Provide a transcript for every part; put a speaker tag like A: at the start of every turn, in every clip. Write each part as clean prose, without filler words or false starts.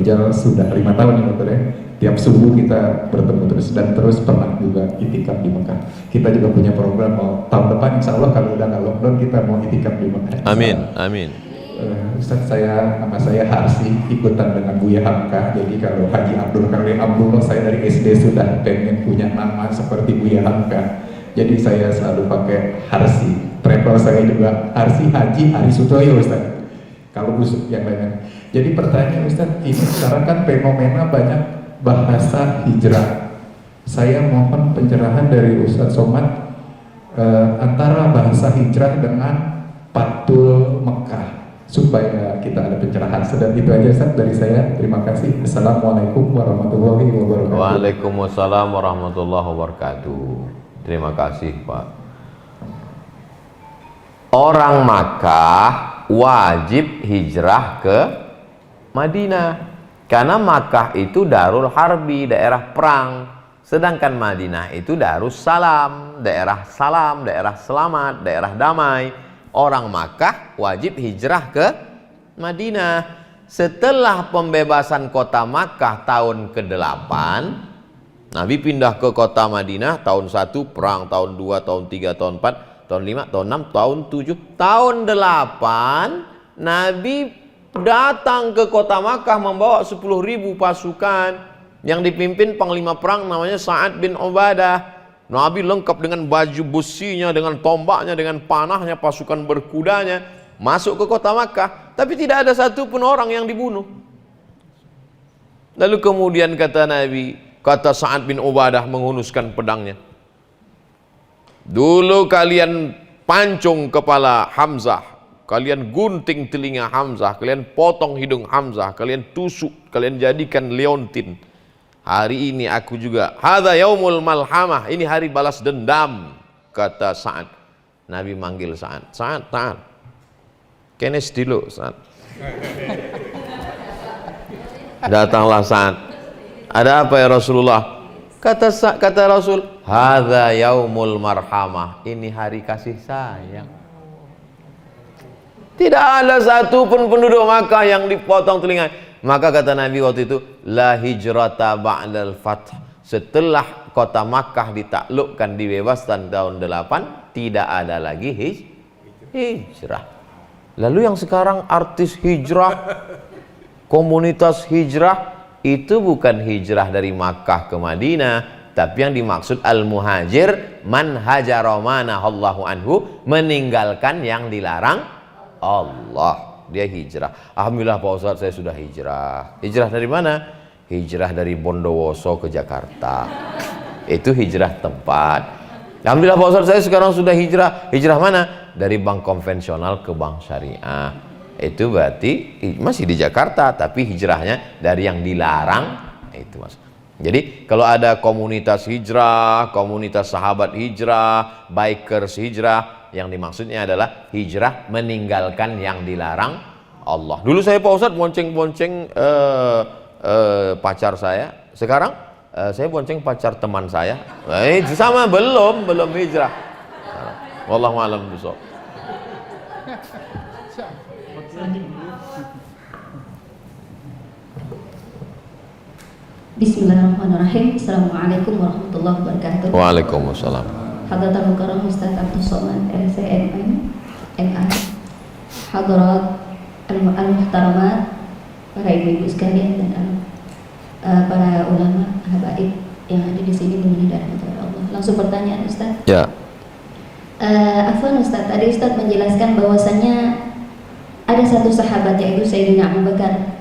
A: Rijal sudah 5 tahun ya dokter ya. Tiap subuh kita bertemu terus dan terus pernah juga itikaf di Mekah. Kita juga punya program mau tahun depan insya Allah kalau udah nggak lockdown kita mau itikaf di Mekah.
B: Amin, amin.
A: Ustaz, nama saya Harsi, ikutan dengan Buya Hamka. Jadi kalau Haji Abdul Karim Abdullah, saya dari SD sudah pengen punya nama seperti Buya Hamka. Jadi saya selalu pakai Harsi. Travel saya juga Harsi Haji Ari Sutoyo Ustaz. Kalau busuk yang lainnya. Jadi pertanyaan Ustaz, ini sekarang kan fenomena banyak bahasa hijrah. Saya mohon pencerahan dari Ustaz Somad antara bahasa hijrah dengan Patul Mekah, supaya kita ada pencerahan. Sedang itu aja Ustaz dari saya. Terima kasih. Assalamualaikum warahmatullahi wabarakatuh.
B: Waalaikumsalam warahmatullahi wabarakatuh. Terima kasih Pak. Orang Makkah wajib hijrah ke Madinah karena Makkah itu Darul Harbi, daerah perang, sedangkan Madinah itu Darus Salam, daerah salam, daerah selamat, daerah damai. Orang Makkah wajib hijrah ke Madinah. Setelah pembebasan kota Makkah tahun ke-8, Nabi pindah ke kota Madinah tahun 1 perang, tahun 2, tahun 3, tahun 4, tahun 5, tahun 6, tahun 7, tahun 8 Nabi datang ke kota Makkah membawa 10.000 pasukan yang dipimpin panglima perang namanya Sa'ad bin Ubadah. Nabi lengkap dengan baju besinya, dengan tombaknya, dengan panahnya, pasukan berkudanya masuk ke kota Makkah, tapi tidak ada satupun orang yang dibunuh. Lalu kemudian kata Nabi, kata Sa'ad bin Ubadah menghunuskan pedangnya, dulu kalian pancung kepala Hamzah, kalian gunting telinga Hamzah, kalian potong hidung Hamzah, kalian tusuk, kalian jadikan leontin. Hari ini aku juga, hadza yaumul malhamah, ini hari balas dendam, kata Sa'ad. Nabi manggil Sa'ad, Sa'ad, tahan, kenes dulu Sa'ad. Datanglah Sa'ad. Ada apa ya Rasulullah? Kata Rasul, hadza yaumul marhamah, ini hari kasih sayang. Tidak ada satupun penduduk Makkah yang dipotong telinga. Maka kata Nabi waktu itu, la hijrata ba'dal fath. Setelah kota Makkah ditaklukkan, dibebaskan tahun 8, tidak ada lagi hijrah. Lalu yang sekarang artis hijrah, komunitas hijrah, itu bukan hijrah dari Makkah ke Madinah, tapi yang dimaksud al-muhajir man hajara manahallahu anhu, meninggalkan yang dilarang Allah. Dia hijrah. Alhamdulillah Pak Ustadz, saya sudah hijrah. Hijrah dari mana? Hijrah dari Bondowoso ke Jakarta. Itu hijrah tempat. Alhamdulillah Pak Ustadz, saya sekarang sudah hijrah. Hijrah mana? Dari bank konvensional ke bank syariah. Itu berarti masih di Jakarta, tapi hijrahnya dari yang dilarang. Itu mas. Jadi kalau ada komunitas hijrah, komunitas sahabat hijrah, bikers hijrah, yang dimaksudnya adalah hijrah meninggalkan yang dilarang Allah. Dulu saya Pak Ustadz bonceng-bonceng pacar saya. Sekarang saya bonceng pacar teman saya. Itu sama, belum hijrah. Wallahu a'lam bishawab.
C: Bismillahirrahmanirrahim. Assalamualaikum warahmatullahi wabarakatuh.
B: Waalaikumsalam.
C: Hadratul Mukarram Ustaz Abdul Somad LCMM MA, Hadrat Al-Muhtaramat, para ibu-ibu sekalian, dan para ulama habaib yang ada di sini, mudah-mudahan dirahmati Allah. Langsung pertanyaan Ustaz.
B: Ya.
C: Afwan Ustaz, tadi Ustaz menjelaskan bahwasannya ada satu sahabat yaitu Sayyidina Abu Bakar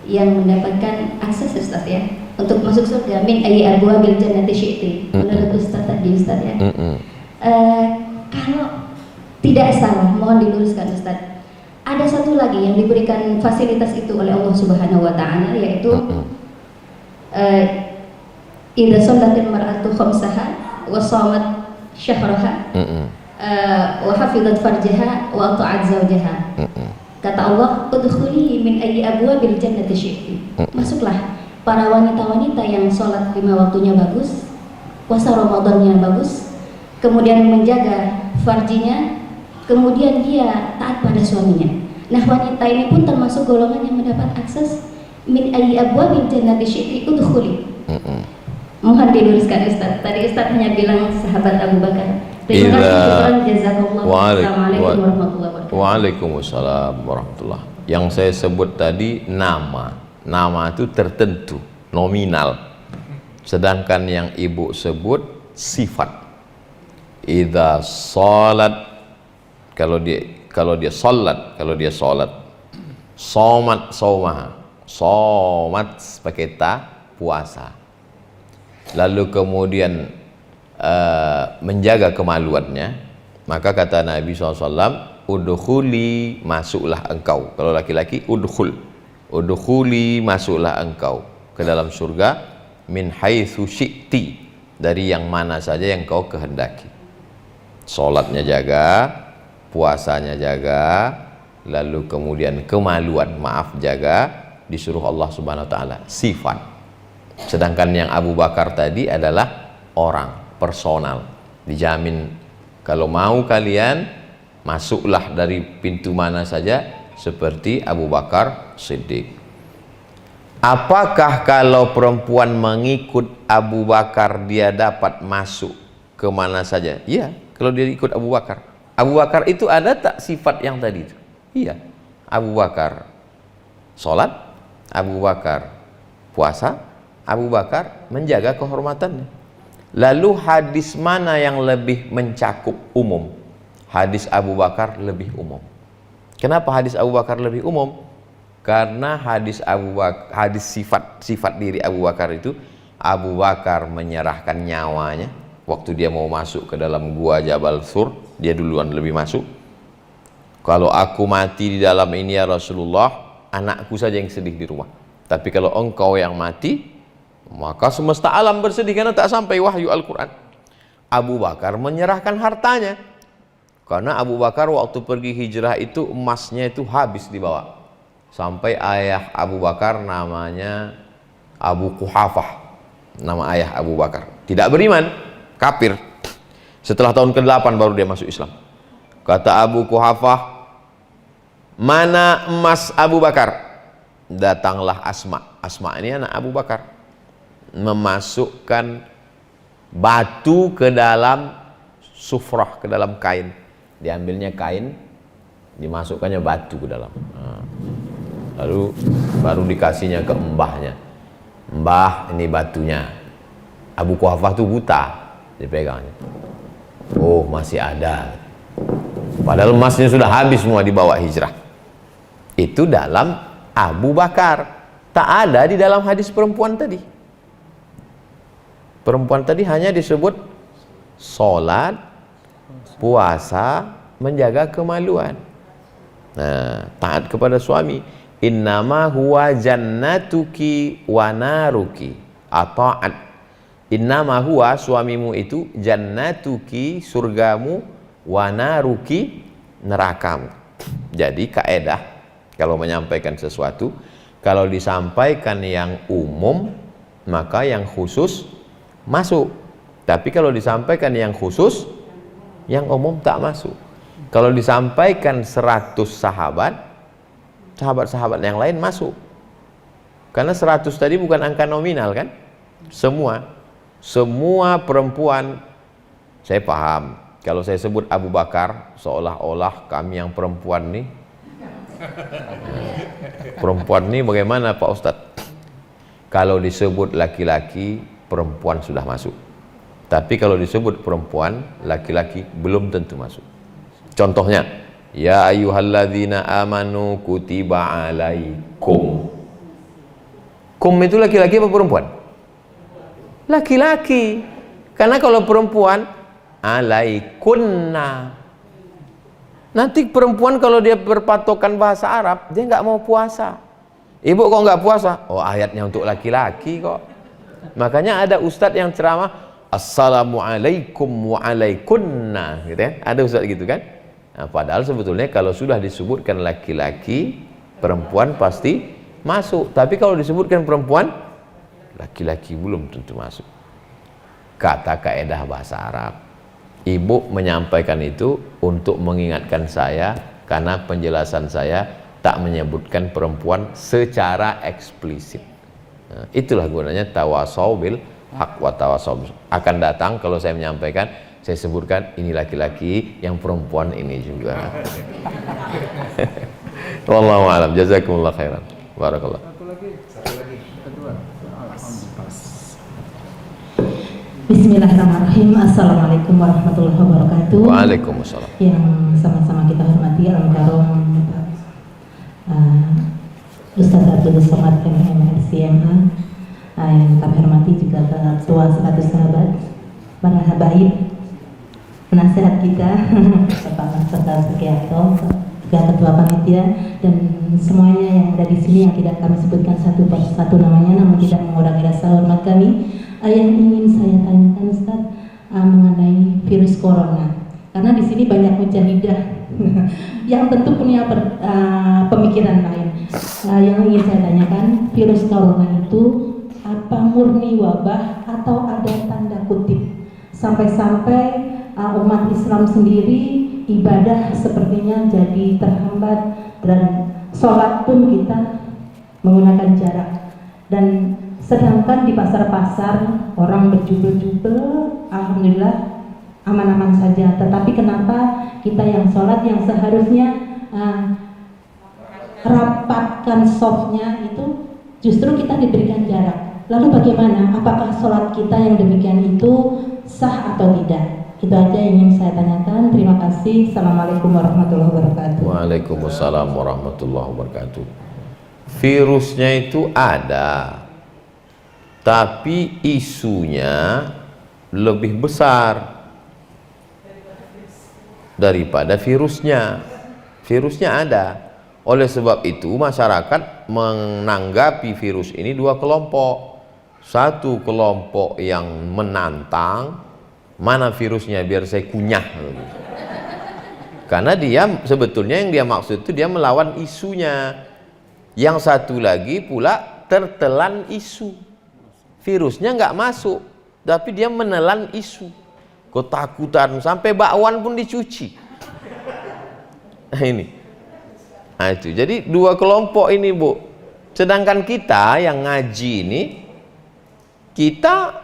C: yang mendapatkan akses Ustaz ya untuk masuk surga, min ayyi abwabil jannati syi'ti, menurut Ustaz tadi Ustaz ya. Kalau tidak salah, mohon diluruskan Ustaz, ada satu lagi yang diberikan fasilitas itu oleh Allah Subhanahu wa taala, yaitu idza shallatil mar'atu khamsaha wa shamat syahraha wa hafizat farjaha wa ata'at zawjaha. Kata Allah, udkhuli min ayyi abwabil jannati syi'ti. Masuklah para wanita-wanita yang sholat 5 waktunya bagus, puasa Ramadannya bagus, kemudian menjaga farjinya, kemudian dia taat pada suaminya. Nah, wanita ini pun termasuk golongan yang mendapat akses min ayyi abwabil jannati syi'ti udkhuli. Mohon diluruskan Ustaz. Tadi Ustaz hanya bilang sahabat Abu Bakar. Terima kasih Ustaz. Jazakallah. Assalamualaikum warahmatullahi wabarakatuh.
B: Waalaikumsalam warahmatullahi. Yang saya sebut tadi nama. Nama itu tertentu, nominal. Sedangkan yang ibu sebut sifat. Idza salat, kalau dia salat, somat saumaha, somat pakai ta, puasa. Lalu kemudian menjaga kemaluannya, maka kata Nabi SAW, udkhuli, masuklah engkau. Kalau laki-laki udkhul, udkhuli, masuklah engkau ke dalam surga, min haitsu syi'ti, dari yang mana saja yang kau kehendaki. Salatnya jaga, puasanya jaga, lalu kemudian kemaluan, maaf, jaga, disuruh Allah Subhanahu wa taala, sifat. Sedangkan yang Abu Bakar tadi adalah orang, personal. Dijamin kalau mau kalian masuklah dari pintu mana saja seperti Abu Bakar Siddiq. Apakah kalau perempuan mengikut Abu Bakar dia dapat masuk ke mana saja? Iya, kalau dia ikut Abu Bakar. Abu Bakar itu ada tak sifat yang tadi itu? Iya. Abu Bakar sholat, Abu Bakar puasa, Abu Bakar menjaga kehormatannya. Lalu hadis mana yang lebih mencakup umum? Hadis Abu Bakar lebih umum. Kenapa hadis Abu Bakar lebih umum? Karena hadis sifat diri Abu Bakar itu, Abu Bakar menyerahkan nyawanya waktu dia mau masuk ke dalam gua Jabal Sur, dia duluan lebih masuk. Kalau aku mati di dalam ini ya Rasulullah, anakku saja yang sedih di rumah. Tapi kalau engkau yang mati, maka semesta alam bersedih karena tak sampai wahyu Al-Quran. Abu Bakar menyerahkan hartanya. Karena Abu Bakar waktu pergi hijrah itu emasnya itu habis dibawa. Sampai ayah Abu Bakar namanya Abu Quhafah. Nama ayah Abu Bakar. Tidak beriman, kafir. Setelah tahun ke-8 baru dia masuk Islam. Kata Abu Quhafah, mana emas Abu Bakar? Datanglah Asma. Asma ini anak Abu Bakar. Memasukkan batu ke dalam sufrah, ke dalam kain. Diambilnya kain, dimasukkannya batu ke dalam. Lalu baru dikasihnya ke mbahnya. Mbah, ini batunya. Abu Quhafah itu buta, dipegangnya. Oh, masih ada. Padahal emasnya sudah habis semua dibawa hijrah. Itu dalam Abu Bakar. Tak ada di dalam hadis perempuan tadi. Perempuan tadi hanya disebut sholat, puasa, menjaga kemaluan. Nah, taat kepada suami. Innama huwa jannatuki wa naruki ata'at. Innama huwa, suamimu itu, jannatuki, surgamu, wa naruki, nerakamu. Jadi kaedah kalau menyampaikan sesuatu, kalau disampaikan yang umum, maka yang khusus masuk. Tapi kalau disampaikan yang khusus, yang umum tak masuk. Kalau disampaikan 100 sahabat, sahabat-sahabat yang lain masuk. Karena 100 tadi bukan angka nominal kan? Semua perempuan, saya paham. Kalau saya sebut Abu Bakar, seolah-olah kami yang perempuan nih. Perempuan nih bagaimana Pak Ustadz? Kalau disebut laki-laki, perempuan sudah masuk. Tapi kalau disebut perempuan, laki-laki belum tentu masuk. Contohnya, ya ayyuhalladzina amanu kutiba alaikum. Kum itu laki-laki apa perempuan? Laki-laki. Karena kalau perempuan, alaikunna. Nanti perempuan kalau dia berpatokan bahasa Arab, dia nggak mau puasa. Ibu kok nggak puasa? Oh, ayatnya untuk laki-laki kok. Makanya ada ustadz yang ceramah, assalamualaikum wa alaikunna, gitu ya. Ada ustadz gitu kan? Nah, padahal sebetulnya kalau sudah disebutkan laki-laki, perempuan pasti masuk. Tapi kalau disebutkan perempuan, laki-laki belum tentu masuk. Kata kaedah bahasa Arab. Ibu menyampaikan itu untuk mengingatkan saya, karena penjelasan saya tak menyebutkan perempuan secara eksplisit. Nah, itulah gunanya tawasau bil haq wa tawasau. Akan datang kalau saya menyampaikan, saya sebutkan ini laki-laki, yang perempuan ini juga. Wallahu a'lam. Jazakumullah khairan. Barakallah.
D: Bismillahirrahmanirrahim. Assalamualaikum warahmatullahi wabarakatuh.
B: Waalaikumsalam.
D: Yang sama-sama kita hormati Al-Karom Ustaz Abdul Somad MMRCMA, yang kami hormati juga Ketua 100 Sahabat, para habaib, penasehat kita, Bapak Marsikal Sugiarto, juga Ketua Panitia, dan semuanya yang ada di sini yang tidak kami sebutkan satu persatu namanya, namun tidak mengurangi rasa hormat kami. Yang ingin saya tanyakan Ustaz mengenai virus corona, karena di sini banyak mujahidah yang tentu punya pemikiran lain. Yang ingin saya tanyakan, virus corona itu apa murni wabah atau ada tanda kutip? Sampai-sampai umat Islam sendiri ibadah sepertinya jadi terhambat, dan sholat pun kita menggunakan jarak. Dan sedangkan di pasar-pasar orang berjubel-jubel, alhamdulillah aman-aman saja. Tetapi kenapa kita yang sholat yang seharusnya rapatkan softnya itu justru kita diberikan jarak? Lalu bagaimana? Apakah sholat kita yang demikian itu sah atau tidak? Itu aja yang ingin saya tanyakan. Terima kasih. Assalamualaikum warahmatullahi wabarakatuh.
B: Waalaikumsalam warahmatullahi wabarakatuh. Virusnya itu ada, tapi isunya lebih besar daripada virusnya. Virusnya ada. Oleh sebab itu masyarakat menanggapi virus ini dua kelompok. Satu kelompok yang menantang, mana virusnya biar saya kunyah. Karena dia sebetulnya yang dia maksud itu dia melawan isunya. Yang satu lagi pula tertelan isu. Virusnya nggak masuk, tapi dia menelan isu. Ketakutan sampai bakwan pun dicuci. Nah ini. Nah itu. Jadi dua kelompok ini, Bu. Sedangkan kita yang ngaji ini, kita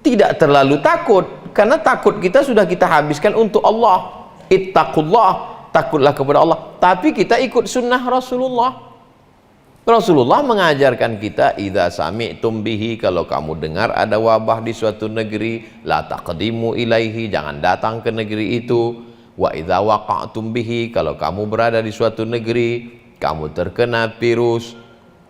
B: tidak terlalu takut, karena takut kita sudah kita habiskan untuk Allah. Ittaqullah, takutlah kepada Allah. Tapi kita ikut sunnah Rasulullah. Rasulullah mengajarkan kita, idza sami'tum bihi, kalau kamu dengar ada wabah di suatu negeri, la taqdimu ilaihi, jangan datang ke negeri itu. Wa idza waqa'tum bihi, kalau kamu berada di suatu negeri, kamu terkena virus,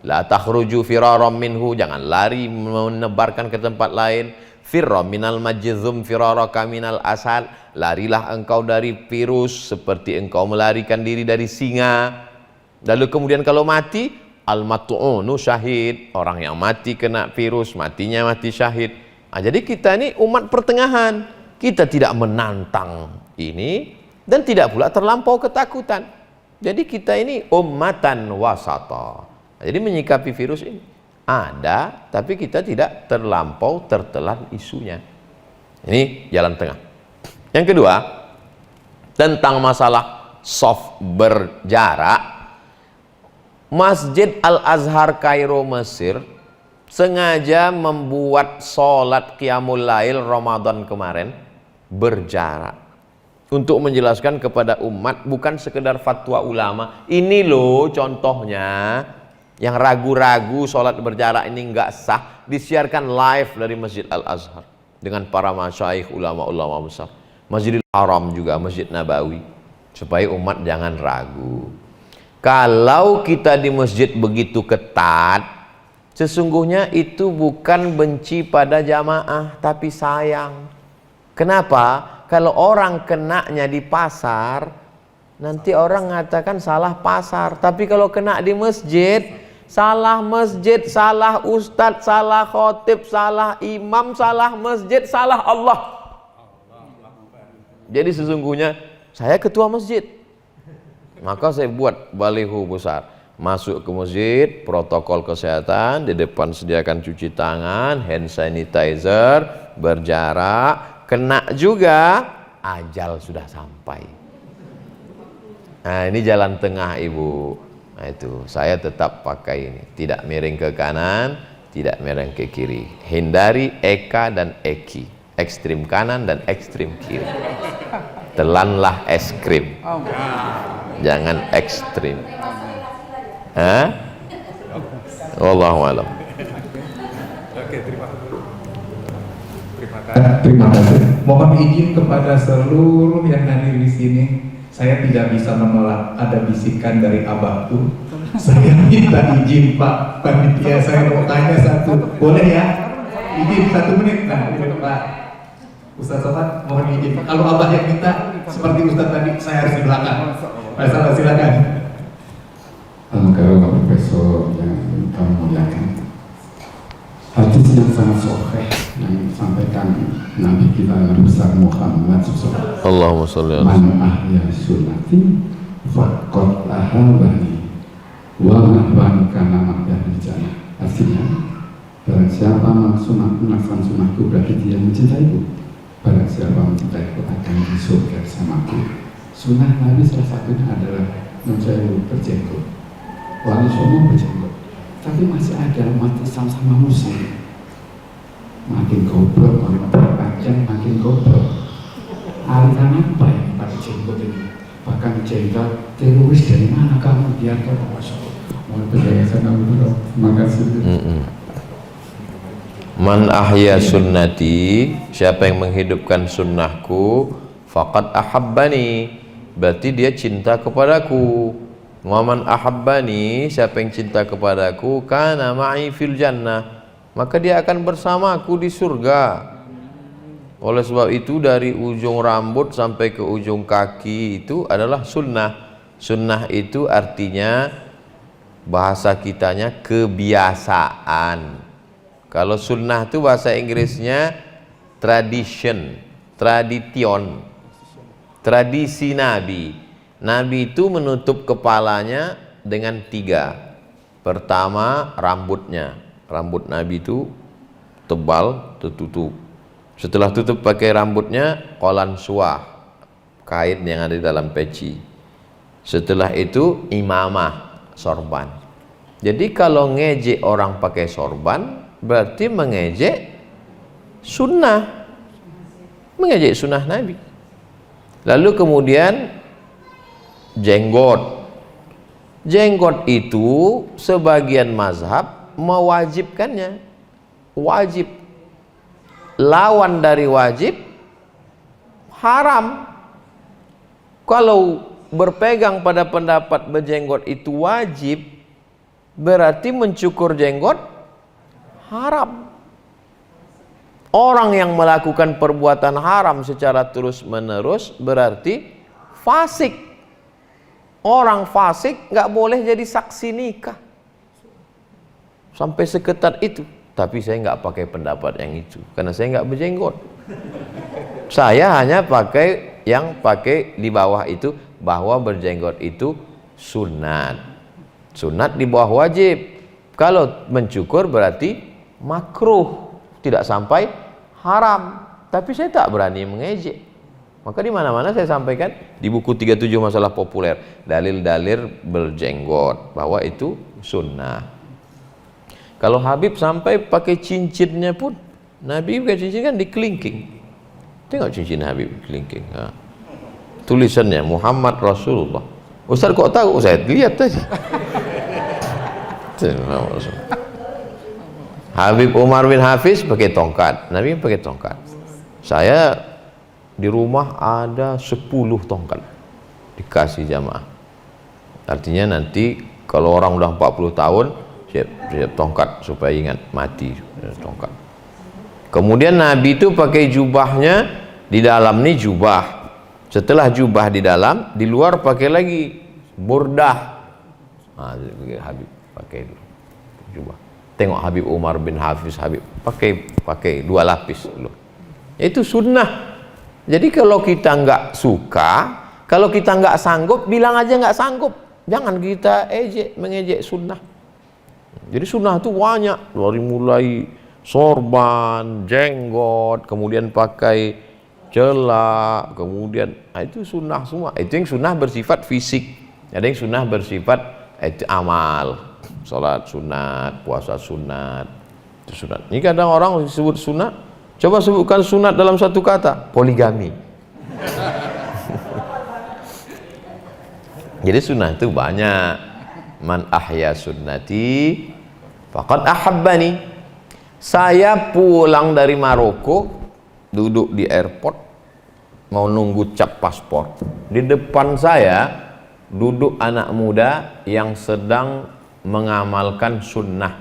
B: la takhruju firaram minhu, jangan lari menebarkan ke tempat lain. Firra minal majzum firaraka minal asad, larilah engkau dari virus seperti engkau melarikan diri dari singa. Lalu kemudian kalau mati, al-mat'unu syahid, orang yang mati kena virus, matinya mati syahid. Nah, jadi kita ini umat pertengahan, kita tidak menantang ini dan tidak pula terlampau ketakutan. Jadi kita ini ummatan wasata. Nah, jadi menyikapi virus ini ada, tapi kita tidak terlampau tertelan isunya. Ini jalan tengah. Yang kedua, tentang masalah soft berjarak. Masjid Al-Azhar Kairo Mesir sengaja membuat sholat Qiyamul Lail Ramadan kemarin berjarak untuk menjelaskan kepada umat, bukan sekedar fatwa ulama. Ini loh contohnya, yang ragu-ragu sholat berjarak ini nggak sah, disiarkan live dari Masjid Al-Azhar dengan para masyayikh, ulama-ulama besar, Masjidil Haram juga, Masjid Nabawi, supaya umat jangan ragu. Kalau kita di masjid begitu ketat, sesungguhnya itu bukan benci pada jamaah, tapi sayang. Kenapa? Kalau orang kenanya di pasar, nanti orang mengatakan salah pasar. Tapi kalau kena di masjid, salah masjid, salah ustadz, salah khotib, salah imam, salah masjid, salah Allah. Jadi sesungguhnya saya ketua masjid, maka saya buat baliho besar, masuk ke masjid, protokol kesehatan, di depan sediakan cuci tangan, hand sanitizer, berjarak. Kena juga, ajal sudah sampai. Nah, ini jalan tengah ibu. Nah, itu saya tetap pakai ini, tidak miring ke kanan, tidak miring ke kiri. Hindari eka dan eki, ekstrim kanan dan ekstrim kiri. Telanlah es krim, jangan ekstrim. Wallahu a'lam.
A: Oke, terima kasih. Mohon izin kepada seluruh yang hadir di sini. Saya tidak bisa menolak ada bisikan dari abahku. Saya minta izin Pak Panitia, saya mau tanya satu. Boleh ya? Izin 1 menit. Nah, Pak Ustaz Somad, mohon izin. Kalau abah yang minta, seperti Ustaz tadi, saya harus di belakang. Pak Somad, silakan.
E: Kalau Pak Profesor yang kami muliakan, hadis yang sangat sahih yang disampaikan Nabi kita Nabi besar Muhammad SAW.
B: Allahumma sholli ala
E: Man ahya sunnati faqad ahabani wa man bani kana ma'yahil jannah. Artinya, barang siapa melaksanakan sunnahku berarti dia mencintaiku. Barang siapa mencintaiku akan di surga bersamaku. Sunnah Nabi salah satunya adalah menjauhi berjenggot. Wali Songo berjenggot, tapi masih ada umat Islam sama Muslim. Makin goblok, makin goblok. Aliran apa yang pakai jenggot ini? Bahkan jenggot teroris dari mana kamu biarkan masuk? Mohon penjelasan dulu. Terima kasih.
B: Man ahya sunnati, siapa yang menghidupkan sunnahku, faqad ahabbani, berarti dia cinta kepadaku. Wa man ahabbani, siapa yang cinta kepadaku, kana ma'i fil jannah, maka dia akan bersamaku di surga. Oleh sebab itu dari ujung rambut sampai ke ujung kaki itu adalah sunnah. Sunnah itu artinya bahasa kitanya kebiasaan. Kalau sunnah itu bahasa Inggrisnya tradition, tradisi Nabi. Nabi itu menutup kepalanya dengan 3. Pertama, rambutnya. Rambut Nabi itu tebal, tertutup. Setelah tutup pakai rambutnya, qolan suah, kain yang ada di dalam peci. Setelah itu imamah, sorban. Jadi kalau ngejek orang pakai sorban, berarti mengejek sunnah, mengejek sunnah Nabi. Lalu kemudian jenggot. Jenggot itu sebagian mazhab mewajibkannya, wajib. Lawan dari wajib haram. Kalau berpegang pada pendapat berjenggot itu wajib, berarti mencukur jenggot haram. Orang yang melakukan perbuatan haram secara terus-menerus berarti fasik. Orang fasik nggak boleh jadi saksi nikah. Sampai seketat itu. Tapi saya nggak pakai pendapat yang itu, karena saya nggak berjenggot. Saya hanya pakai yang pakai di bawah itu, bahwa berjenggot itu sunat. Sunat di bawah wajib. Kalau mencukur berarti makruh, tidak sampai haram. Tapi saya tak berani mengejek. Maka di mana-mana saya sampaikan di buku 37 masalah populer, dalil-dalil berjenggot bahwa itu sunnah. Kalau Habib sampai pakai cincinnya pun, Nabi pakai cincin kan dikelingking. Tengok cincin Habib kelingking. Tulisannya Muhammad Rasulullah. Ustaz kok tahu? Saya lihat tadi. Habib Umar bin Hafiz pakai tongkat, Nabi pakai tongkat. Saya di rumah ada 10 tongkat dikasih jamaah. Artinya nanti kalau orang udah 40 tahun siap tongkat supaya ingat mati tongkat. Kemudian Nabi itu pakai jubahnya, di dalam nih jubah. Setelah jubah di dalam, di luar pakai lagi burdah. Habib pakai dulu jubah. Tengok Habib Umar bin Hafiz, Habib pakai 2 lapis dulu. Itu sunnah. Jadi kalau kita nggak suka, kalau kita nggak sanggup, bilang aja nggak sanggup. Jangan kita mengejek sunnah. Jadi sunnah itu banyak, dari mulai sorban, jenggot, kemudian pakai celak, kemudian itu sunnah semua. Itu yang sunnah bersifat fisik, ada yang sunnah bersifat itu amal, sholat sunat, puasa sunat, itu sunat. Ini kadang orang disebut sunat, coba sebutkan sunat dalam satu kata, poligami. Jadi sunnah itu banyak. Man ahya sunnati faqad ahabbani. Saya pulang dari Maroko, duduk di airport, mau nunggu cap paspor. Di depan saya duduk anak muda yang sedang mengamalkan sunnah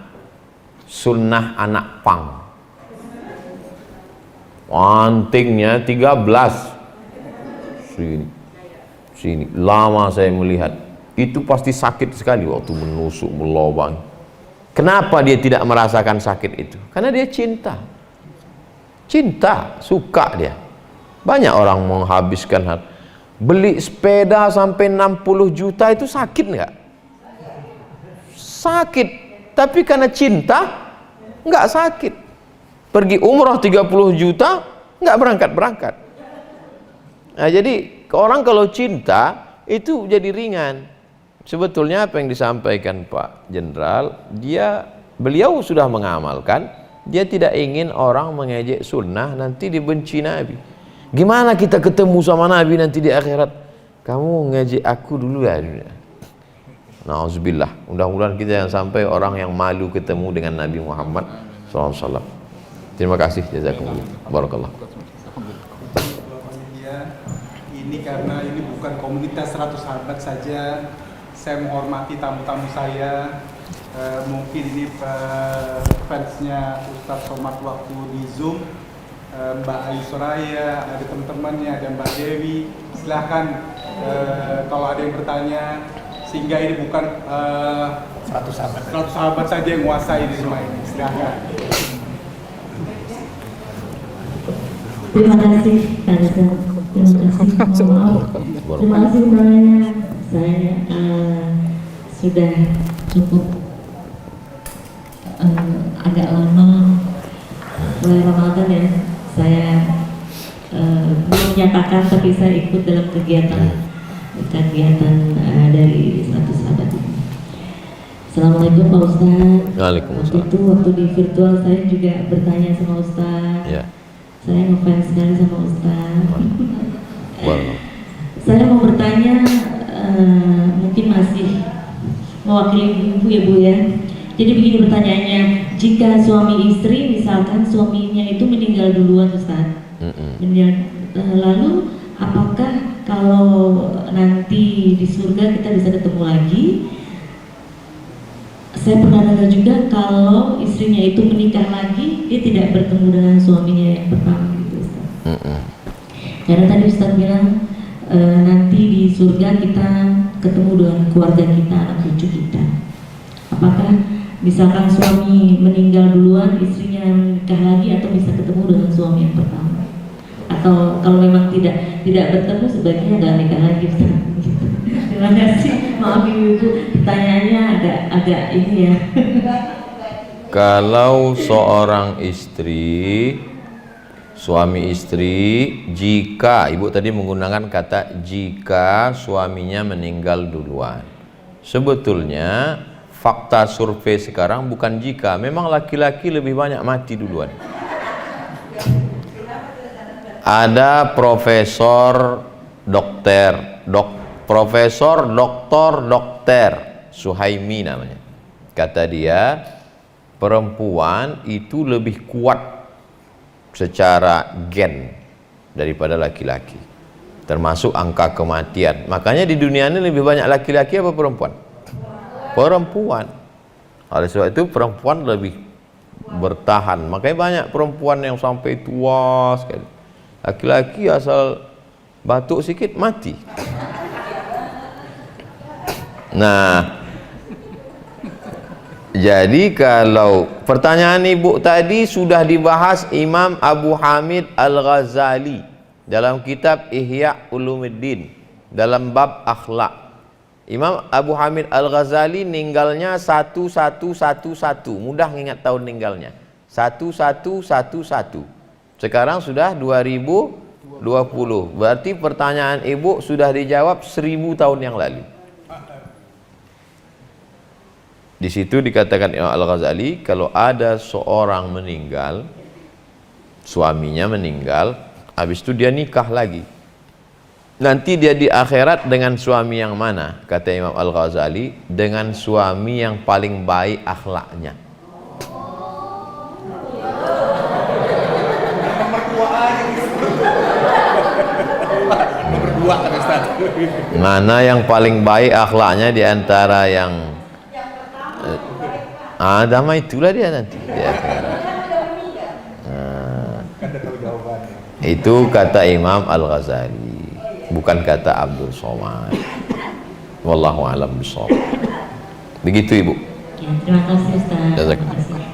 B: anak pang. Antingnya 13. Sini. Lama saya melihat. Itu pasti sakit sekali waktu menusuk, melobang. Kenapa dia tidak merasakan sakit itu? Karena dia cinta, suka dia. Banyak orang menghabiskan beli sepeda sampai 60 juta itu sakit nggak? Sakit, tapi karena cinta nggak sakit. Pergi umroh 30 juta nggak berangkat. Nah, jadi orang kalau cinta itu jadi ringan. Sebetulnya apa yang disampaikan Pak Jenderal, beliau sudah mengamalkan, dia tidak ingin orang mengejek sunnah nanti dibenci Nabi. Gimana kita ketemu sama Nabi nanti di akhirat? Kamu ngejek aku dulu ya. Nauzubillah. Mudah-mudahan kita yang sampai orang yang malu ketemu dengan Nabi Muhammad SAW. Terima kasih, jazakumullah. Barakallah.
F: Ini karena ini bukan komunitas 100 sahabat saja. Saya menghormati tamu-tamu saya. Mungkin ini fansnya Ustadz Somad waktu di Zoom, Mbak Ayu Soraya, ada teman-temannya, ada Mbak Dewi. Silahkan kalau ada yang bertanya, sehingga ini bukan 100 sahabat saja yang menguasai di semua ini. Silahkan.
D: Terima kasih, terima kasih banyak. Saya sudah cukup agak lama mulai Ramadan ya. Saya belum menyatakan, tapi saya ikut dalam kegiatan dari 100 sahabat ini. Assalamualaikum Pak Ustaz.
B: Waalaikumsalam.
D: Waktu di virtual saya juga bertanya sama Ustaz.
B: Ya.
D: Saya ngefans sekali sama Ustaz.
B: Barakallah.
D: Saya mau bertanya, mungkin masih mewakili ibu ya Bu ya. Jadi begini pertanyaannya, jika suami istri misalkan suaminya itu meninggal duluan Ustaz, lalu apakah kalau nanti di surga kita bisa ketemu lagi? Saya pernah dengar juga kalau istrinya itu menikah lagi, dia tidak bertemu dengan suaminya yang pertama gitu Ustaz. Karena tadi Ustaz bilang nanti di surga kita ketemu dengan keluarga kita, anak cucu kita. Apakah misalkan suami meninggal duluan, istrinya menikah lagi, atau bisa ketemu dengan suami yang pertama? Atau kalau memang tidak bertemu, sebaiknya nggak nikah lagi Ustaz. Terima kasih. Maaf Ibu, pertanyaannya agak ini ya.
B: Kalau seorang istri, suami istri, jika ibu tadi menggunakan kata jika suaminya meninggal duluan, sebetulnya fakta survei sekarang bukan jika, memang laki-laki lebih banyak mati duluan. Ada profesor dokter Suhaimi namanya, kata dia perempuan itu lebih kuat secara gen daripada laki-laki, termasuk angka kematian. Makanya di dunia ini lebih banyak laki-laki apa perempuan? Perempuan. Oleh sebab itu perempuan lebih bertahan. Makanya banyak perempuan yang sampai tua sekali. Laki-laki asal batuk sedikit mati. Nah, jadi kalau pertanyaan ibu tadi sudah dibahas Imam Abu Hamid Al-Ghazali dalam kitab Ihya Ulumuddin dalam bab akhlak. Imam Abu Hamid Al-Ghazali meninggalnya 1111, mudah ingat tahun meninggalnya, 1111. Sekarang sudah 2020. 20. Berarti pertanyaan ibu sudah dijawab 1000 tahun yang lalu. Di situ dikatakan Imam Al-Ghazali, kalau ada seorang meninggal, suaminya meninggal, habis itu dia nikah lagi. Nanti dia di akhirat dengan suami yang mana? Kata Imam Al-Ghazali, dengan suami yang paling baik akhlaknya. Mana yang paling baik akhlaknya di antara yang Adama itulah dia nanti di akhirat. Itu kata Imam Al-Ghazali, bukan kata Abdul Somad. Wallahu a'lam bishawab. Begitu Ibu.
D: Ya, terima kasih Ustaz.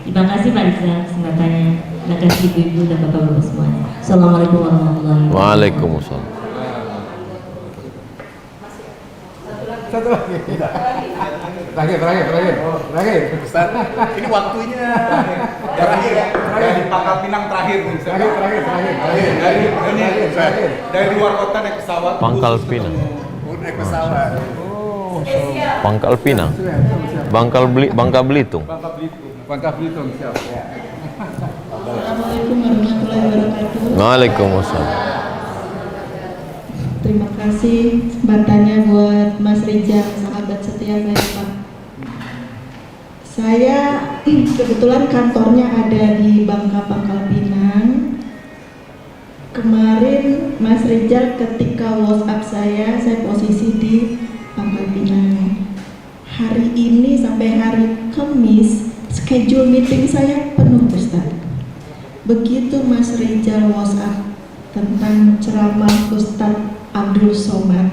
D: Terima kasih Pak Rizal kesempatannya. Terima kasih ibu-ibu dan bapak-bapak semuanya. Assalamualaikum warahmatullahi wabarakatuh.
B: Waalaikumsalam.
F: Satu lagi. Terakhir. Ustaz, ini waktunya terakhir ya. Dari Pangkal Pinang terakhir. Dari luar kota naik pesawat.
B: Pangkal Pinang.
F: Naik pesawat.
B: Pangkal Pinang. Bangka Belitung.
F: Bangka Belitung siap.
G: Assalamualaikum warahmatullahi wabarakatuh.
B: Waalaikumsalam.
G: Terima kasih kesempatannya buat Mas Rijal, sahabat setia saya Pak. Saya kebetulan kantornya ada di Bangka Pangkal Pinang. Kemarin Mas Rijal ketika WhatsApp saya posisi di Pangkal Pinang. Hari ini sampai hari Kamis schedule meeting saya penuh Ustaz. Begitu Mas Rijal WhatsApp tentang ceramah Ustaz Abdul Somad,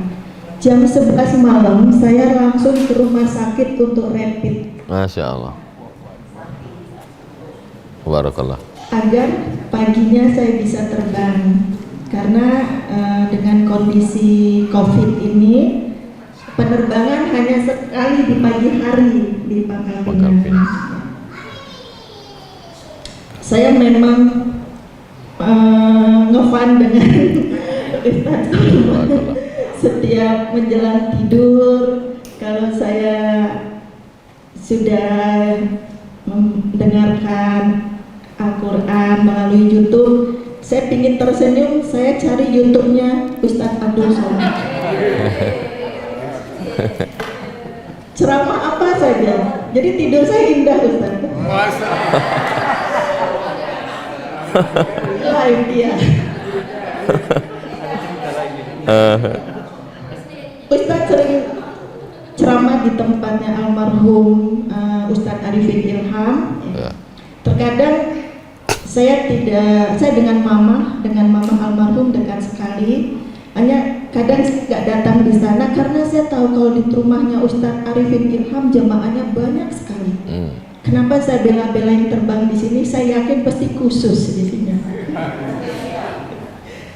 G: jam 11 malam saya langsung ke rumah sakit untuk rapid.
B: Masya Allah. Barakallah.
G: Agar paginya saya bisa terbang. Karena dengan kondisi COVID ini, penerbangan hanya sekali di pagi hari di Pangkal Pinang. Saya memang ngefan dengan Ustaz. Setiap menjelang tidur, kalau saya sudah mendengarkan Al-Quran melalui YouTube, saya ingin tersenyum, saya cari YouTube-nya Ustaz Abdul Somad. Ceramah apa saja, jadi tidur saya indah Ustaz. Live dia. Ustadz sering ceramah di tempatnya almarhum Ustadz Arifin Ilham. Terkadang saya dengan mama almarhum dekat sekali. Hanya kadang saya nggak datang di sana karena saya tahu kalau di rumahnya Ustadz Arifin Ilham jamaahnya banyak sekali. Kenapa saya bela-belain terbang di sini? Saya yakin pasti khusus di sini.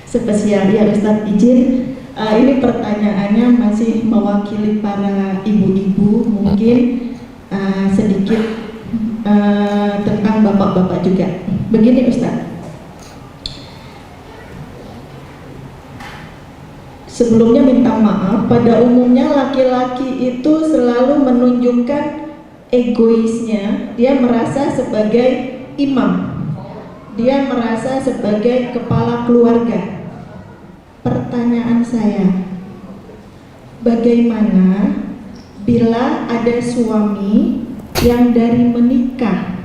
G: Spesial ya Ustadz, izin ini pertanyaannya masih mewakili para ibu-ibu, mungkin sedikit tentang bapak-bapak juga. Begini Ustadz, sebelumnya minta maaf, pada umumnya laki-laki itu selalu menunjukkan egoisnya, dia merasa sebagai imam, dia merasa sebagai kepala keluarga. Pertanyaan saya, bagaimana bila ada suami yang dari menikah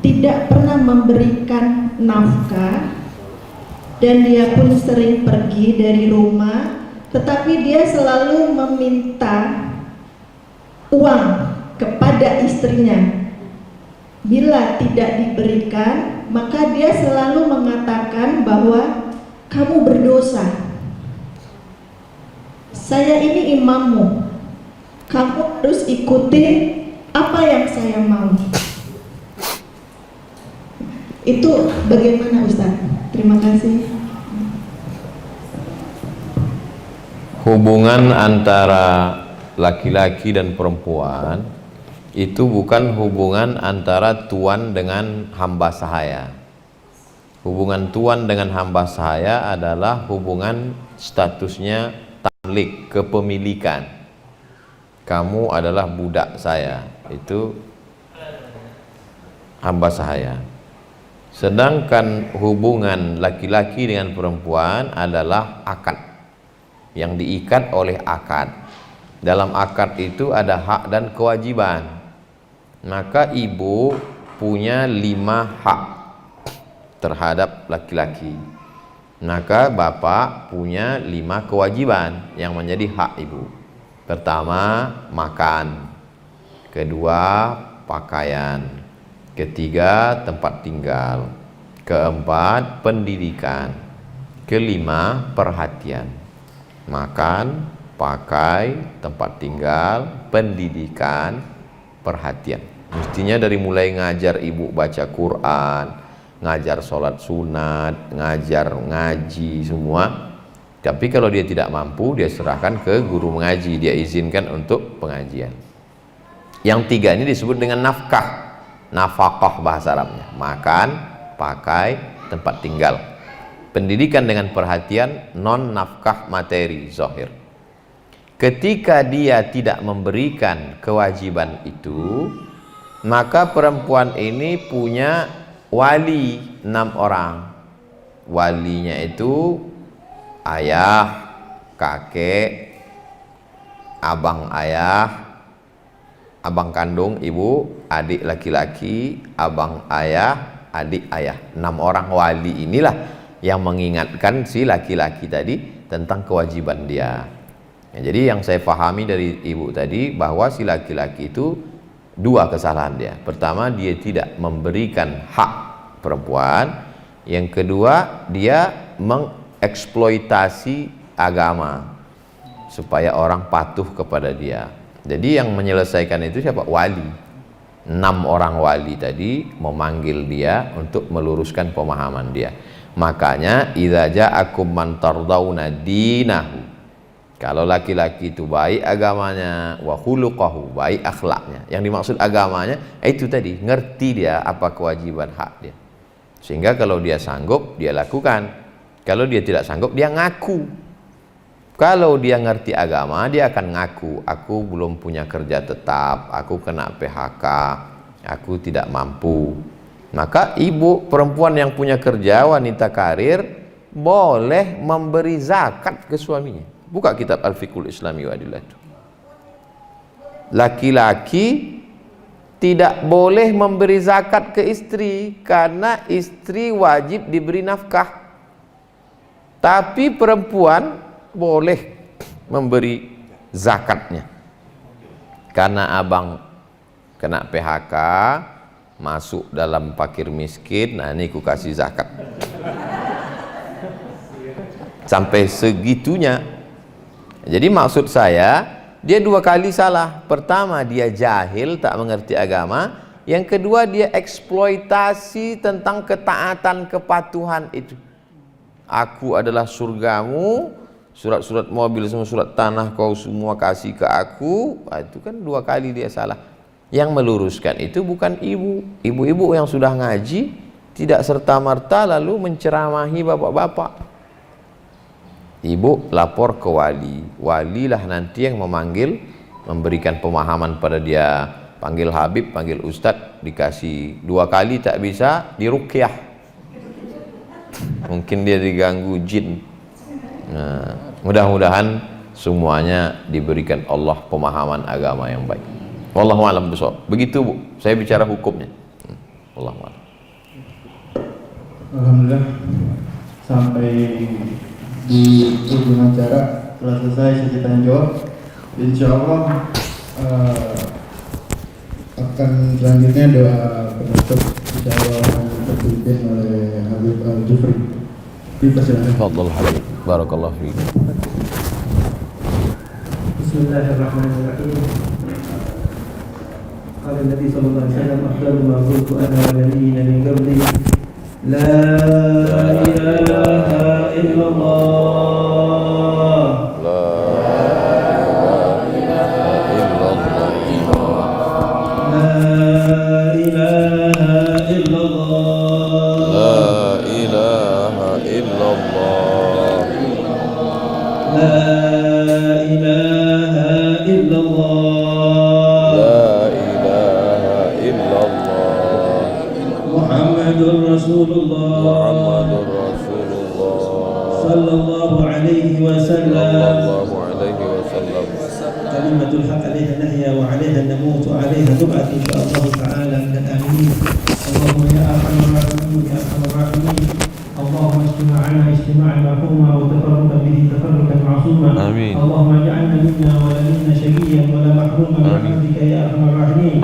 G: tidak pernah memberikan nafkah dan dia pun sering pergi dari rumah, tetapi dia selalu meminta uang kepada istrinya. Bila tidak diberikan, maka dia selalu mengatakan bahwa kamu berdosa. Saya ini imammu, kamu harus ikuti apa yang saya mau. Itu bagaimana Ustaz? Terima kasih.
B: Hubungan antara laki-laki dan perempuan itu bukan hubungan antara tuan dengan hamba sahaya. Hubungan tuan dengan hamba saya adalah hubungan statusnya tamlik, kepemilikan. Kamu adalah budak saya, itu hamba saya. Sedangkan hubungan laki-laki dengan perempuan adalah akad, yang diikat oleh akad. Dalam akad itu ada hak dan kewajiban. Maka ibu punya 5 hak terhadap laki-laki, maka bapak punya 5 kewajiban yang menjadi hak ibu. Pertama, makan. Kedua, pakaian. Ketiga, tempat tinggal. Keempat, pendidikan. Kelima, perhatian. Makan, pakai, tempat tinggal, pendidikan, perhatian. Mestinya dari mulai ngajar ibu baca Quran, ngajar sholat sunat, ngajar ngaji semua. Tapi kalau dia tidak mampu, dia serahkan ke guru mengaji, dia izinkan untuk pengajian. Yang 3 ini disebut dengan nafkah, nafkah bahasa Arabnya, makan, pakai, tempat tinggal. Pendidikan dengan perhatian, non nafkah materi zahir. Ketika dia tidak memberikan kewajiban itu, maka perempuan ini punya wali 6 orang. Walinya itu ayah, kakek, abang ayah, abang kandung ibu, adik laki-laki, abang ayah, adik ayah. 6 orang wali inilah yang mengingatkan si laki-laki tadi tentang kewajiban dia. Ya, jadi yang saya pahami dari ibu tadi bahwa si laki-laki itu 2 kesalahan dia. Pertama, dia tidak memberikan hak perempuan. Yang kedua, dia mengeksploitasi agama supaya orang patuh kepada dia. Jadi yang menyelesaikan itu siapa? Wali. 6 orang wali tadi memanggil dia untuk meluruskan pemahaman dia. Makanya idza ja'akum man tardawna dinahu, kalau laki-laki itu baik agamanya, wa khuluquhu, baik akhlaknya. Yang dimaksud agamanya itu tadi, ngerti dia apa kewajiban hak dia. Sehingga kalau dia sanggup, dia lakukan. Kalau dia tidak sanggup, dia ngaku. Kalau dia ngerti agama, dia akan ngaku, aku belum punya kerja tetap, aku kena PHK, aku tidak mampu. Maka ibu perempuan yang punya kerja, wanita karir, boleh memberi zakat ke suaminya. Buka kitab Al-Fiqhul Islami wa Adillatuh. Laki-laki tidak boleh memberi zakat ke istri karena istri wajib diberi nafkah. Tapi perempuan boleh memberi zakatnya. Karena abang kena PHK, masuk dalam fakir miskin, nah ini ku kasih zakat. Sampai segitunya. Jadi maksud saya, dia 2 kali salah. Pertama, dia jahil, tak mengerti agama. Yang kedua, dia eksploitasi tentang ketaatan, kepatuhan itu. Aku adalah surgamu, surat-surat mobil, semua surat tanah kau semua kasih ke aku. Itu kan 2 kali dia salah. Yang meluruskan itu bukan ibu. Ibu-ibu yang sudah ngaji tidak serta-merta lalu menceramahi bapak-bapak. Ibu lapor ke wali. Walilah nanti yang memanggil, memberikan pemahaman pada dia. Panggil Habib, panggil Ustadz, dikasih 2 kali tak bisa, diruqyah. Mungkin dia diganggu jin. Nah, mudah-mudahan semuanya diberikan Allah pemahaman agama yang baik. Wallahu a'lam bishawab. Begitu Bu, saya bicara hukumnya. Wallahu a'lam.
H: Alhamdulillah sampai di ujung acara telah selesai sesi tanya jawab. Insya Allah akan selanjutnya doa penutup insya Allah akan dipimpin oleh Habib Al-Jufri. Dipersilakan.
B: Fadhal Habib. Barakallahu fiik.
I: Bismillahirrahmanirrahim. Qala Nabi sallallahu alaihi wasallam afdalu ma qultu ana wa nabiyyina min qabli la ilaha illallah.
B: La ilaha illallah.
I: La ilaha illallah.
B: La ilaha
I: لا إله إلا الله
B: لا إله إلا الله
I: محمد رسول الله
B: محمد رسول الله
I: صلى الله عليه
B: صلى
I: وسلم
B: الله عليه وسلم
I: كلمة الحق عليها نحيا وعليها نموت وعليها نبعث إن شاء الله تعالى من الآمنين. اللهم يا أرحم الراحمين يا أرحم الراحمين اللهم اجتمع عنا اجتماعا مرحوما وتفرقا به تفرقا معصوما.
B: آمين.
I: اللهم اجعلنا منا ولا منا شقيا ولا محروما برحمتك يا أرحم الراحمين.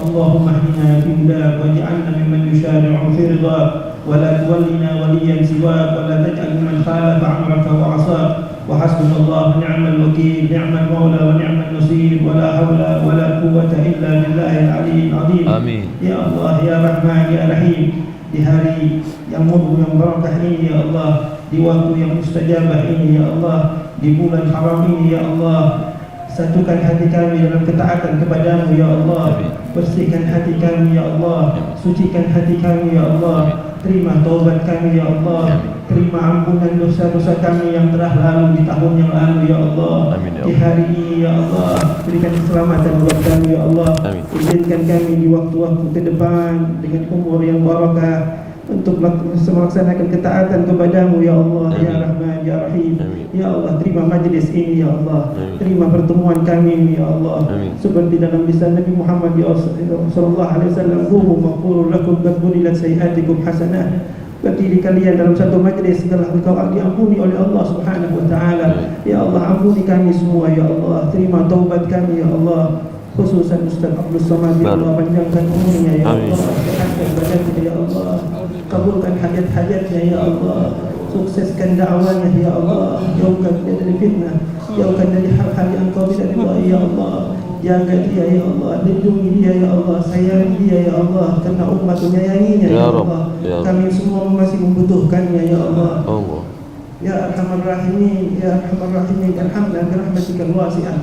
I: اللهم اهدنا في هداك واجعلنا ممن يشارع في رضاك ولا تولنا وليا سواك ولا تجعل من خالف أمرك وعصاك. وحسبنا الله ونعم الوكيل نعم المولى ونعم النصير ولا حول ولا قوة إلا بالله العلي العظيم.
B: آمين.
I: Ya Allah ya Rahman ya Rahim, di hari yang mulia yang barakah ini ya Allah, di waktu yang mustajabah ini ya Allah, di bulan haram ini ya Allah, satukan hati kami dalam ketaatan kepadamu ya Allah. Bersihkan hati kami ya Allah, sucikan hati kami ya Allah. Terima taubat kami ya Allah. Terima ampunan dosa-dosa kami yang telah lalu di tahun yang lalu ya Allah.
B: Amin, ya
I: Di hari ini ya Allah, berikan keselamatan buat kami ya Allah.
B: Amin.
I: Izinkan kami di waktu-waktu ke depan dengan umur yang barakah untuk melaksanakan ketaatan kepadamu ya Allah.
B: Amin.
I: Ya Rahman ya Rahim.
B: Amin.
I: Ya Allah, terima majlis ini ya Allah.
B: Amin.
I: Terima pertemuan kami ini ya Allah.
B: Amin.
I: Seperti dalam lisan Nabi Muhammad ya sallallahu alaihi wasallam, "Qumu maghfurun lakum qad bunilat sayiatikum hasanah." Berdiri kalian dalam satu majlis setelah engkau diampuni oleh Allah Subhanahu wa taala. Ya Allah, ampuni kami semua ya Allah. Terima taubat kami ya Allah. Khususan Ustaz Abdul Somad ya Allah, panjangkan umurnya ya Allah. Sehatkan badannya ya Allah. Kabulkan hajat-hajatnya ya Allah. Sukseskan dakwanya ya Allah. Jauhkan dia dari fitnah, jauhkan dari hal-hal yang engkau tidak ridai ya Allah. Jaga dia ya Allah, lindungi dia ya Allah, sayangi dia ya Allah, karena umat menyayanginya ya Allah. Kami semua masih membutuhkannya ya Allah.
B: Allah.
I: Ya Arhamar Rahimin, ya Arhamar Rahimin, irhamna bi rahmatikal wasi'ah.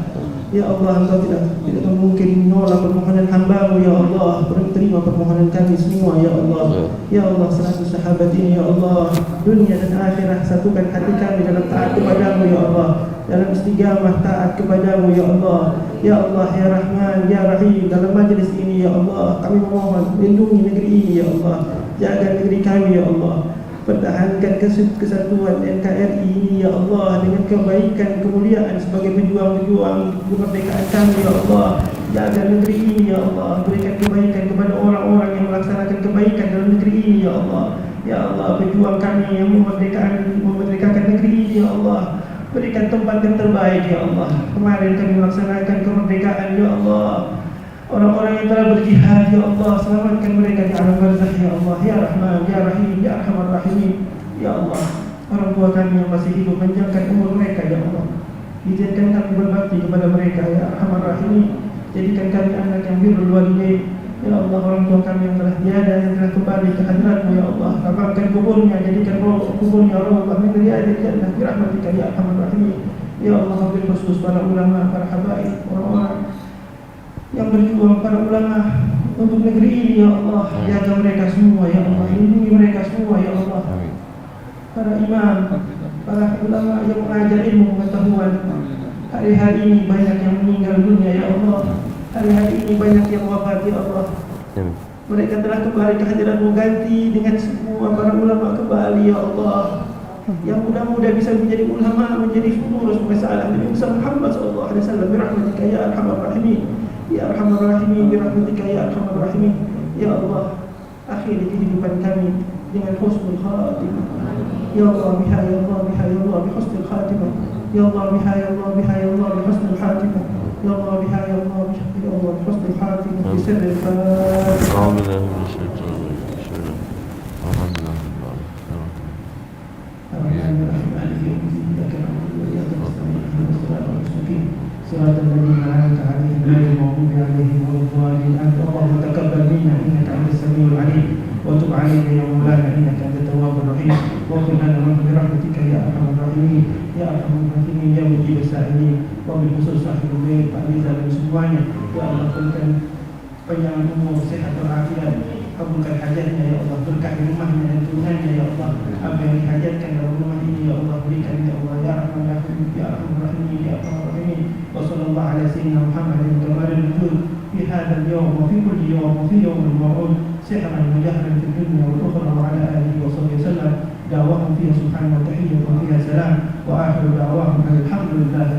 I: Ya Allah, engkau tidak mungkin menolak permohonan hamba-Mu ya Allah. Terima permohonan kami semua ya Allah. Ya Allah, 100 sahabat ini ya Allah, dunia dan akhirat, satukan hati kami dalam taat kepadamu ya Allah, dalam istiqamah taat kepadamu ya Allah. Ya Allah ya Rahman ya Rahim, dalam majlis ini ya Allah, kami memohon lindungi negeri ini ya Allah. Jaga negeri kami ya Allah. Pertahankan kesatuan NKRI ini ya Allah, dengan kebaikan kemuliaan sebagai pejuang-pejuang kemerdekaan kami ya Allah. Jaga negeri ini ya Allah, berikan kebaikan kepada orang-orang yang melaksanakan kebaikan dalam negeri ini ya Allah. Ya Allah, pejuang kami yang memerdekakan negeri ini ya Allah, berikan tempat yang terbaik ya Allah. Kemarin kami melaksanakan kemerdekaan ya Allah. Orang-orang yang telah berjihad ya Allah, selamatkan mereka di alam barzakh ya Allah. Ya Rahman ya Rahim ya Arhamar Rahimin. Ya Allah, orang tua kami yang masih hidup, panjangkan umur mereka ya Allah. Izinkan kami berbakti kepada mereka ya Arhamar Rahimin. Jadikan kami anak yang birrul walidain. Ya Allah, orang tua kami yang telah tiada, yang telah kembali ke hadrat-Mu ya Allah, lapangkan kuburnya, jadikan kuburnya rawdah min riyadil jannah bi rahmatika ya Arhamar Rahimin. Ya Allah, wabil khusus para ulama, para habaib, orang-orang yang berjuang, para ulama untuk negeri ini ya Allah. Jaga mereka semua ya Allah, lindungi mereka semua ya Allah. Para imam, para ulama yang mengajar ilmu pengetahuan, hari-hari ini banyak yang meninggal dunia ya Allah. Hari-hari ini banyak yang wafat ya Allah. Mereka telah kembali ke hadirat-Mu, ganti dengan semua para ulama kembali ya Allah. Yang mudah-mudah bisa menjadi ulama, menjadi pengurus masalah Nabi Muhammad sallallahu alaihi wasallam. Bi rahmatika ya Arhamar Rahimin. Ya Arhamar Rahimin, bi rahmatika ya Arhamar Rahimin. Ya Allah, akhiri kehidupan kami dengan husnul khatimah. Ya Allah, biha ya Allah, biha ya Allah, bi husnul khatimah. Ya Allah, biha ya Allah, biha ya Allah, bi husnul khatimah. Ya Allah, biha ya Allah, biha ya Allah, bi husnul khatimah. Bi sirril Fatiha. صراط الذين أنعمت عليهم غير المغضوب عليهم ولا الضالين. اللهم تقبل منا إنك أنت السميع العليم وتب علينا يا مولانا إنك أنت التواب الرحيم واغفر لنا برحمتك يا أرحم الراحمين يا أرحم الراحمين يا مجيب السائلين وبالخصوص صاحب البيت Pak Riza dan semuanya. Ya Allah, berikan panjang umur, sehat walafiat, kabulkan hajatnya ya Allah, berkahi rumahnya dan tunanya ya Allah. Apa yang dihajatkan dalam rumah ini ya Allah, berikan ya Allah ya Rahman ya Rahim. يا أرحم الراحمين يا أرحم الراحمين. وصلى الله على سيدنا محمد كمال الوجود في هذا اليوم وفي كل يوم وفي يوم الموعود سحرا وجهرا في الدنيا والأخرى وعلى آله وصحبه وسلم. دعواهم فيها سبحانه وتحية وفيها سلام وآخر دعواهم أن الحمد لله